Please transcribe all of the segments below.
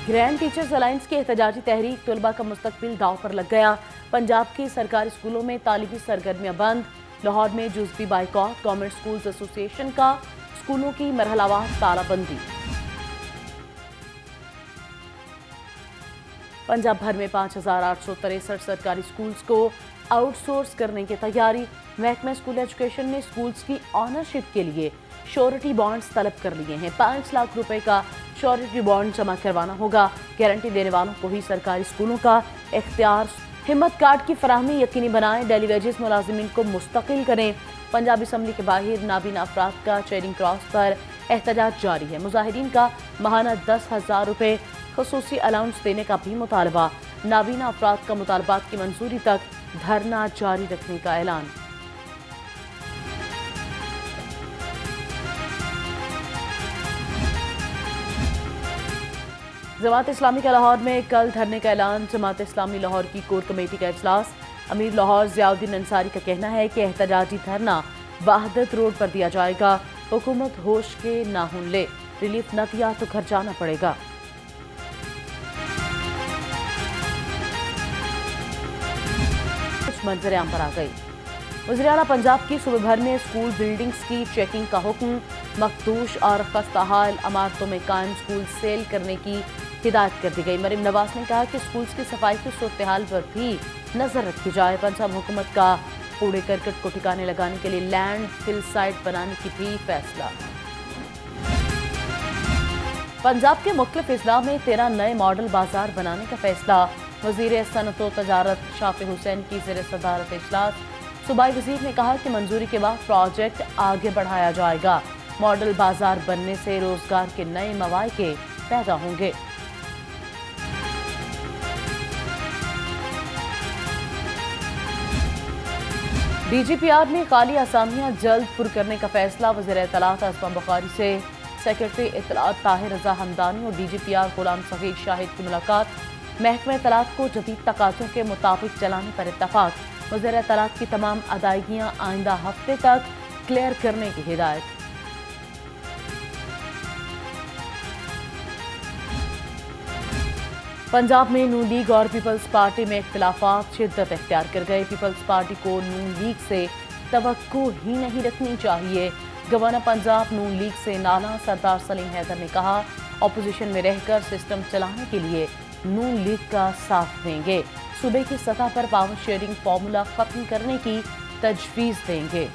Grand teachers alliance की एहतजाजी तहरीक तलबा का मुस्तकबिल दाव पर लग गया। पंजाब के सरकारी स्कूलों में तालीमी सरगर्मियां बंद। लाहौर में जुज़वी बाइकॉट। गवर्नमेंट स्कूल्स एसोसिएशन का स्कूलों की मरहलावार तालाबंदी। पंजाब भर में 5,863 सरकारी स्कूल्स को आउटसोर्स करने की तैयारी। महकमा स्कूल एजुकेशन ने स्कूल्स की ऑनरशिप के लिए श्योरिटी बॉन्ड्स तलब कर लिए हैं। 5 लाख रुपए का श्योरिटी बॉन्ड जमा करवाना होगा। गारंटी देने वालों को ही सरकारी स्कूलों का इख्तियार। हिम्मत कार्ड की फराहमी यकीनी बनाएं। डेली वेजेस मुलाजिमीन को मुस्तकिल करें। पंजाब असम्बली के बाहर नाबीना अफराद का चेयरिंग क्रॉस पर एहतजाज जारी है। मुजाहिरीन का माहाना 10,000 रुपए खसूसी अलाउंस देने का भी मुतालबा। नाबीना अफराद का मुतालबात की मंजूरी तक धरना जारी रखने का ऐलान। जमात इस्लामी का लाहौर में कल धरने का ऐलान। जमात इस्लामी लाहौर की कोर कमेटी का इजलास। अमीर लाहौर ज़ियाउद्दीन अंसारी का कहना है कि एहतजाजी धरना वहदत रोड पर दिया जाएगा। हुकूमत होश के नाहुन ले, रिलीफ न दिया तो घर जाना पड़ेगा। कुछ मंजर आम पर आ गई। वज़ीर-ए-आला पंजाब की सूबे भर में स्कूल बिल्डिंग्स की चेकिंग का हुक्म। मखदूश और खस्ताहाल इमारतों में कायम स्कूल सेल करने की हिदायत कर दी गई। मरीम नवाज ने कहा कि स्कूल्स की सफाई की सूरत हाल पर भी नजर रखी जाए। पंजाब हुकूमत का कूड़े करकट को ठिकाने लगाने के लिए लैंड फिल साइट बनाने की भी फैसला। पंजाब के मुख्तलिफ अजला में 13 नए मॉडल बाजार बनाने का फैसला। वजीर सनत व तजारत शाफी हुसैन की ज़ेर सदारत इजलास। सूबाई वजीर ने कहा कि मंजूरी के बाद प्रोजेक्ट आगे बढ़ाया जाएगा। मॉडल बाजार बनने से रोजगार के नए मौके पैदा होंगे। DGPR में खाली असामियां जल्द पुर करने का फैसला। वज़ीर इत्तलात असमा बुखारी से सेक्रेटरी इत्तलात ताहिर रज़ा हमदानी और DGPR गुलाम सगीर शाहिद की मुलाकात। महकमा इत्तलात को जदीद तकाज़ों के मुताबिक चलाने पर इत्तफाक। वज़ीर इत्तलात की तमाम अदायगियां आइंदा हफ्ते तक क्लियर करने की हिदायत। पंजाब में नून लीग और पीपल्स पार्टी में इख्तिलाफात शिद्दत इख्तियार कर गए। पीपल्स पार्टी को नून लीग से तवक्को ही नहीं रखनी चाहिए। गवर्नर पंजाब नून लीग से नाला सरदार सलीम हैदर ने कहा, अपोजिशन में रहकर सिस्टम चलाने के लिए नून लीग का साथ देंगे। सूबे की सतह पर पावर शेयरिंग फार्मूला खत्म करने की तजवीज़ देंगे।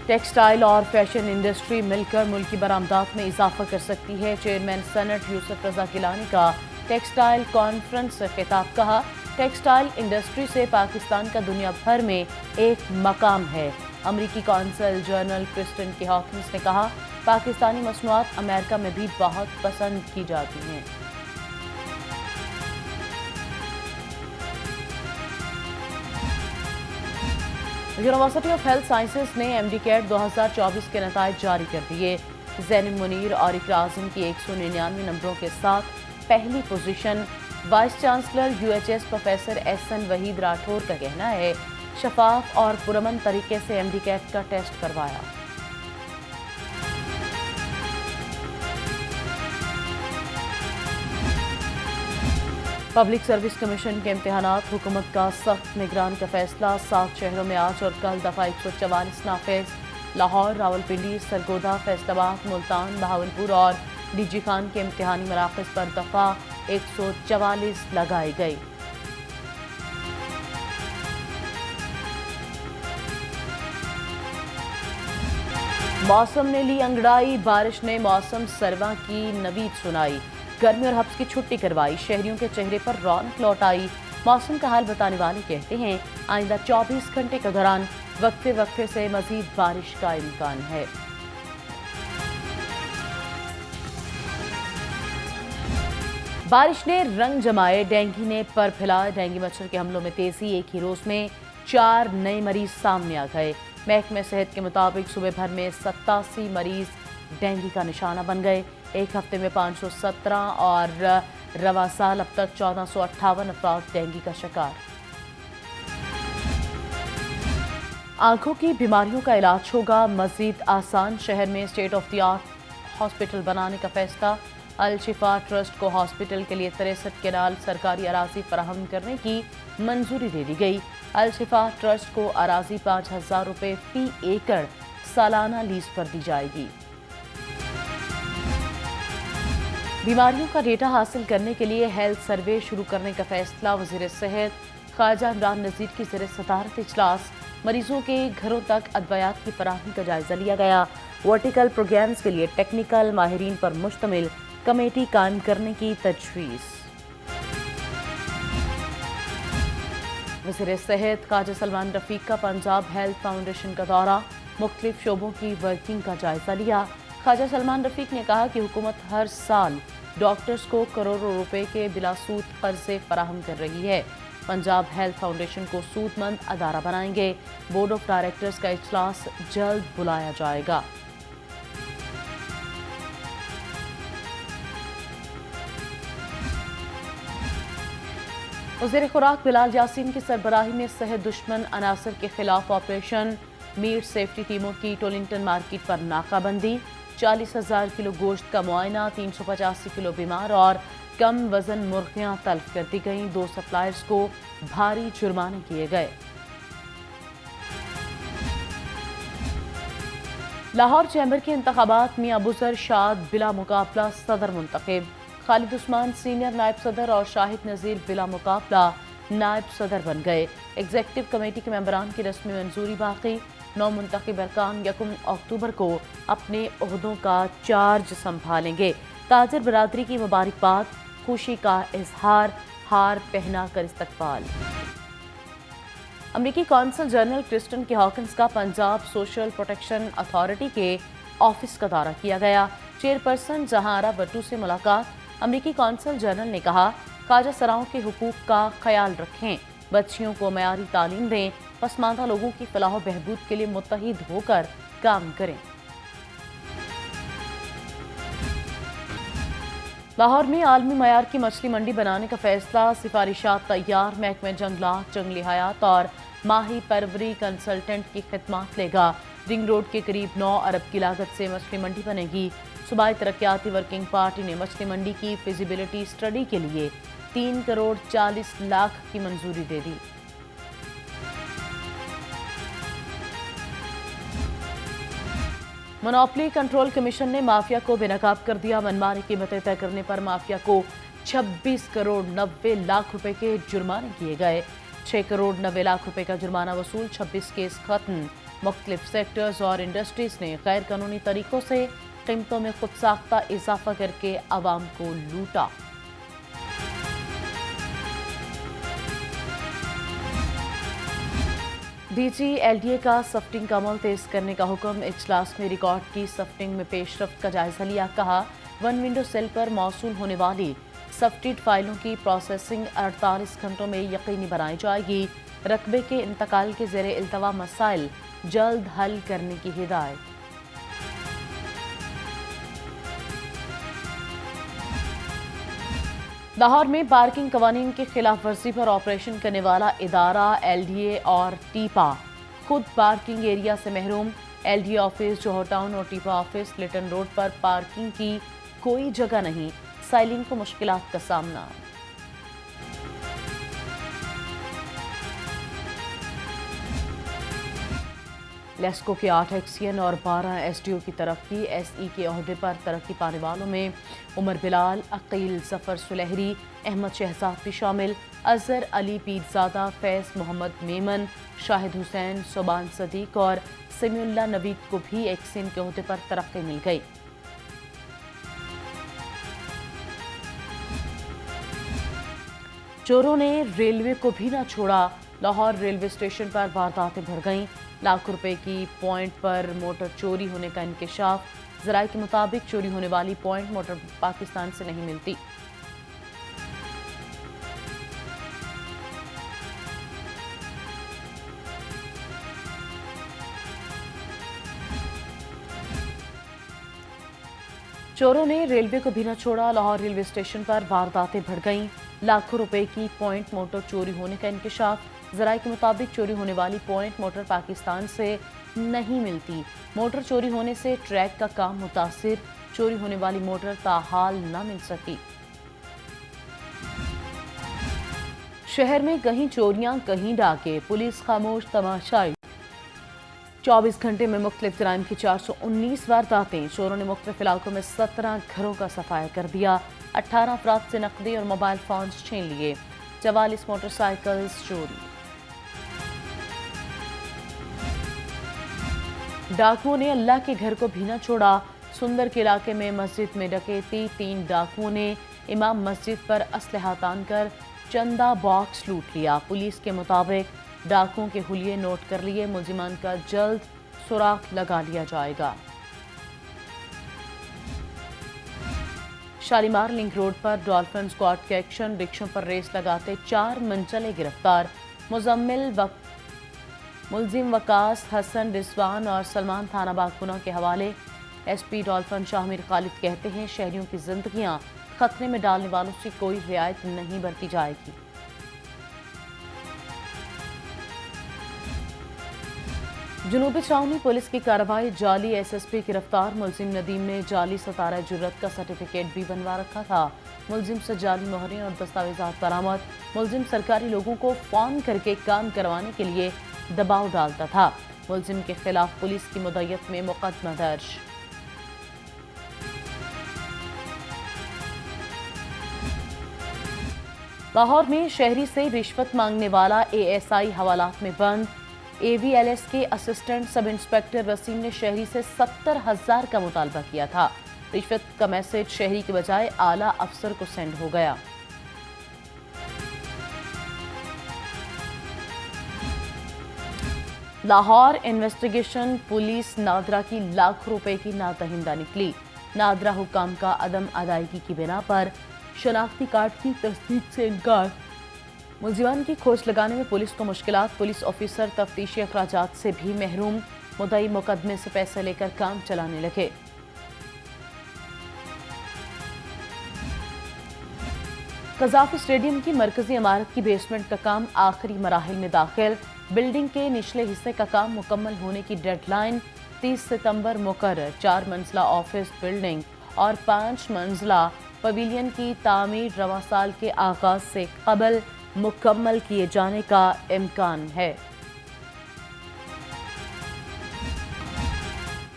टेक्सटाइल और फैशन इंडस्ट्री मिलकर मुल्क की बरामदात में इजाफा कर सकती है। चेयरमैन सेनेट यूसुफ रजा गिलानी का टेक्सटाइल कॉन्फ्रेंस से खिताब। कहा, टेक्सटाइल इंडस्ट्री से पाकिस्तान का दुनिया भर में एक मकाम है। अमरीकी कौंसल जनरल क्रिस्टन के हॉकिंस ने कहा, पाकिस्तानी मसनूआत अमेरिका में भी बहुत पसंद की जाती हैं। यूनिवर्सिटी ऑफ हेल्थ साइंसेज ने MD कैट 2024 के नताइज जारी कर दिए। ज़ैनिब मुनीर और इकरा आज़म की 199 नंबरों के साथ पहली position. Vice chancellor UHS professor SN Waheed Rathore का कहना है, शफाफ और पुरअमन तरीके से MD कैट का टेस्ट करवाया। पब्लिक सर्विस कमीशन के इम्तिहानात हुकूमत का सख्त निगरान का फैसला। 7 शहरों में आज और कल दफा 144 नाफिज। लाहौर, रावलपिंडी, सरगोदा, फैसलाबाद, मुल्तान, बहावलपुर और DG खान के इम्तिहानी मराकज़ पर दफा 144 लगाई गई। मौसम ने ली अंगड़ाई। बारिश ने मौसम सरवा की नवीद सुनाई। गर्मी और हब्स की छुट्टी करवाई। शहरियों के चेहरे पर रौनक लौट आई। मौसम का हाल बताने वाले कहते हैं, आइंदा 24 घंटे के दौरान वक्फे वक्फे से मजीद बारिश का इम्कान है। बारिश ने रंग जमाए। डेंगू ने पर फैलाए। डेंगू मच्छर के हमलों में तेजी। एक ही रोज में 4 नए मरीज सामने आ गए। महकमे सेहत के मुताबिक सूबे भर में 87 मरीज डेंगू का निशाना बन गए। एक हफ्ते में 517 और रवा साल अब तक 1458 अफराद डेंगू का शिकार। आंखों की बीमारियों का इलाज होगा मजीद आसान। शहर में state of the art hospital बनाने का फैसला। अल शिफा ट्रस्ट को हॉस्पिटल के लिए 63 केनाल सरकारी अराजी फराहम करने की मंजूरी दे दी गई। अल शिफा ट्रस्ट को अराजी 5,000 रुपये फी एकड़ सालाना लीज पर दी जाएगी। बीमारियों का डेटा हासिल करने के लिए हेल्थ सर्वे शुरू करने का फैसला। वज़ीर सेहत ख्वाजा इमरान नज़ीर की ज़ेर सदारत इजलास। मरीजों के घरों तक अदवियात की फराहमी का जायजा लिया गया। वर्टिकल प्रोग्राम्स के लिए टेक्निकल माहिरीन पर मुश्तमिल कमेटी कायम करने की तजवीज़। वज़ीर सेहत ख्वाजा सलमान रफीक का पंजाब हेल्थ फाउंडेशन का दौरा। मुख्तलिफ शोबों की वर्किंग का जायजा लिया। ख्वाजा सलमान रफीक ने कहा कि हुकूमत हर साल डॉक्टर्स को करोड़ों रुपए के बिलासूद कर्जे फराहम कर रही है। पंजाब हेल्थ फाउंडेशन को सूदमंद अदारा बनाएंगे। बोर्ड ऑफ डायरेक्टर्स का इजलास जल्द बुलाया जाएगा। वज़ीर खुराक बिलाल यासीन की सरबराही में सेहत दुश्मन अनासर के खिलाफ ऑपरेशन। मीट सेफ्टी टीमों की टोलिंगटन मार्केट पर नाकाबंदी। 40,000 किलो गोश्त का मुआयना। 385 किलो बीमार और कम वजन मुर्गियां तल्फ कर दी गईं। 2 सप्लायर्स को भारी जुर्माने किए गए। लाहौर चैम्बर के इंतखाबात में अबूजर शाद बिला मुकाबला सदर मुंतखब। खालिद उस्मान सीनियर नायब सदर और शाहिद नज़ीर बिला मुकाबला नायब सदर बन गए। एग्जीक्यूटिव कमेटी के मेंबरान की रस्मी मंजूरी बाकी। 9 मुंतखब अरकान 1 अक्टूबर को अपने ओहदों का चार्ज संभालेंगे। ताजर बरादरी की मुबारकबाद, खुशी का इजहार, हार पहना कर इस्तकबाल। अमरीकी कौंसल जनरल क्रिस्टन के हॉकिंस का पंजाब सोशल प्रोटेक्शन अथॉरिटी के ऑफिस का दौरा किया गया। चेयरपर्सन जहारा बट्टू से मुलाकात। अमरीकी कौंसल जनरल ने कहा ख्वाजा सराओं के हुकूक का ख्याल रखें, बच्चियों को मयारी तालीम दें, पसमानदा लोगों की फलाह बहबूद के लिए मुत्तहिद होकर काम करें। लाहौर में आलमी मयार की मछली मंडी बनाने का फैसला। सिफारिशात तैयार। महकमे जंगलात, जंगली हयात और माही परवरी कंसल्टेंट की खिदमात लेगा। रिंग रोड के करीब 9 अरब की लागत से मछली मंडी बनेगी। सूबाई तरक्याती वर्किंग पार्टी ने मछली मंडी की फिजिबिलिटी स्टडी के लिए 3 करोड़ 40 लाख की मंजूरी दे दी। मोनोपली कंट्रोल कमीशन ने माफिया को बेनकाब कर दिया। मनमानी कीमतें तय करने पर माफिया को 26 करोड़ 90 लाख रुपए के जुर्माने किए गए। 6 करोड़ 90 लाख रुपए का जुर्माना वसूल। 26 केस खत्म। मुख्तलिफ सेक्टर्स और इंडस्ट्रीज ने गैर कानूनी तरीकों से कीमतों में खुद साख्ता इजाफा करके आवाम को लूटा। डीजी एलडीए का सफ्टिंग का अमल तेज करने का हुक्म। इजलास में रिकॉर्ड की सफ्टिंग में पेशरफ्त का जायजा लिया। कहा 1 विंडो सेल पर मौसूल होने वाली सफ्टिड फाइलों की प्रोसेसिंग 48 घंटों में यकीनी बनाई जाएगी। रकबे के इंतकाल के ज़ेरे इल्तवा मसाइल जल्द हल करने की हिदायत। लाहौर में पार्किंग कवानीन की खिलाफ वर्जी पर ऑपरेशन करने वाला इदारा एलडीए और टीपा खुद पार्किंग एरिया से महरूम। एलडीए ऑफिस जोहर टाउन और टीपा ऑफिस लिटन रोड पर पार्किंग की कोई जगह नहीं। साइलिन को मुश्किलात का सामना। लेस्को के 8 एक्सियन और 12 एसडीओ की तरक्की। एसई के ओहदे पर तरक्की पाने वालों में उमर बिलाल, अकील जफर सुलहरी, अहमद शहजाद भी शामिल। अजहर अली पीरजादा, फैज़ मोहम्मद मेमन, शाहिद हुसैन, सोबान सदीक और समीउल्लाह नवीद को भी एक्सियन के ओहदे पर तरक्की मिल गई। चोरों ने रेलवे को भी न छोड़ा। लाहौर रेलवे स्टेशन पर वारदातें बढ़ गईं। लाख रुपए की पॉइंट पर मोटर चोरी होने का इंकशाफ। ज़राए के मुताबिक चोरी होने वाली पॉइंट मोटर पाकिस्तान से नहीं मिलती। चोरों ने रेलवे को भी न छोड़ा। लाहौर रेलवे स्टेशन पर वारदातें बढ़ गईं। लाखों रुपए की पॉइंट मोटर चोरी होने का इंकशाफ। ذرائع کے مطابق چوری ہونے والی پوائنٹ موٹر پاکستان سے نہیں ملتی۔ موٹر چوری ہونے سے ٹریک کا کام متاثر، چوری ہونے والی موٹر تاحال نہ مل سکی۔ شہر میں کہیں چوریاں کہیں ڈاکے، پولیس خاموش تماشائی۔ 24 گھنٹے میں مختلف جرائم کی 419 وارداتیں، چوروں نے مختلف علاقوں میں 17 گھروں کا صفایا کر دیا، 18 افراد سے نقدی اور موبائل فونز چھین لیے، 44 موٹر سائیکلز چوری۔ ڈاکوؤں نے اللہ کے گھر کو بھی نہ چھوڑا، سندر کے علاقے میں مسجد میں ڈکیتی، 3 ڈاکوؤں نے امام مسجد پر اسلحہ تان کر چندہ باکس لوٹ لیا۔ پولیس کے مطابق ڈاکوؤں کے حلیے نوٹ کر لیے، ملزمان کا جلد سراغ لگا لیا جائے گا۔ شالیمار لنک روڈ پر ڈالفن اسکواڈ کے ایکشن، رکشوں پر ریس لگاتے 4 منچلے گرفتار، ملزم وقاص، حسن، رضوان اور سلمان تھانہ باغ گناہ کے حوالے۔ ایس پی ڈالفن شاہ میر خالد کہتے ہیں شہریوں کی زندگیاں خطرے میں ڈالنے والوں سے کوئی رعایت نہیں برتی جائے گی۔ جنوبی چھاؤنی پولیس کی کارروائی، جعلی ایس ایس پی گرفتار، ملزم ندیم نے جعلی ستارہ جرت کا سرٹیفکیٹ بھی بنوا رکھا تھا، ملزم سے جعلی مہریں اور دستاویزات برآمد، ملزم سرکاری لوگوں کو فون کر کے کام کروانے کے لیے دباؤ ڈالتا تھا، ملزم کے خلاف پولیس کی مدیت میں مقدمہ درج۔ لاہور میں شہری سے رشوت مانگنے والا اے ایس آئی حوالات میں بند، اے وی ایل ایس کے اسسٹنٹ سب انسپکٹر وسیم نے شہری سے 70,000 کا مطالبہ کیا تھا، رشوت کا میسج شہری کے بجائے اعلیٰ افسر کو سینڈ ہو گیا۔ لاہور انویسٹیگیشن پولیس نادرا کی لاکھ روپے کی نادہندہ نکلی، نادرا حکام کا عدم ادائیگی کی بنا پر شناختی کارڈ کی تصدیق سے انکار، ملزمان کی کھوج لگانے میں پولیس کو مشکلات، پولیس آفیسر تفتیشی اخراجات سے بھی محروم، مدعی مقدمے سے پیسے لے کر کام چلانے لگے۔ قذافی اسٹیڈیم کی مرکزی عمارت کی بیسمنٹ کا کام آخری مراحل میں داخل، بلڈنگ کے نچلے حصے کا کام مکمل ہونے کی ڈیڈ لائن 30 ستمبر مقرر، 4 منزلہ آفس بلڈنگ اور 5 منزلہ پویلین کی تعمیر رواں سال کے آغاز سے قبل مکمل کیے جانے کا امکان ہے۔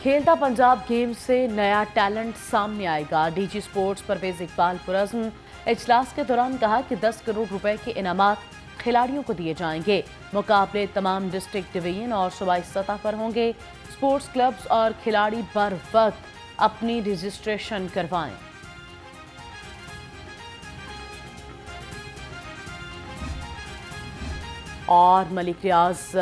کھیلتا پنجاب گیم سے نیا ٹیلنٹ سامنے آئے گا، D G sports Pervaiz Iqbal پرعزم، اجلاس کے دوران کہا کہ 10 کروڑ روپے کے انعامات کھلاڑیوں کو دیے جائیں گے، مقابلے تمام ڈسٹرکٹ ڈویژن اور صوبائی سطح پر ہوں گے، سپورٹس کلبز اور کھلاڑی بر وقت اپنی رجسٹریشن کروائیں۔ اور ملک ریاض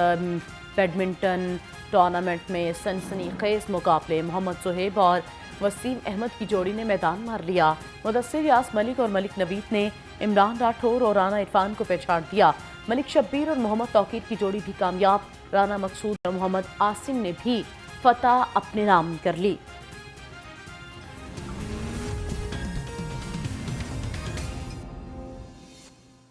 بیڈمنٹن ٹورنامنٹ میں سنسنی خیز مقابلے، محمد صہیب اور وسیم احمد کی جوڑی نے میدان مار لیا، مدثر ریاض ملک اور ملک نوید نے عمران راٹھور اور رانا عرفان کو پچھاڑ دیا، ملک شبیر اور محمد توقیر کی جوڑی بھی کامیاب، رانا مقصود اور محمد عاصم نے بھی فتح اپنے نام کر لی۔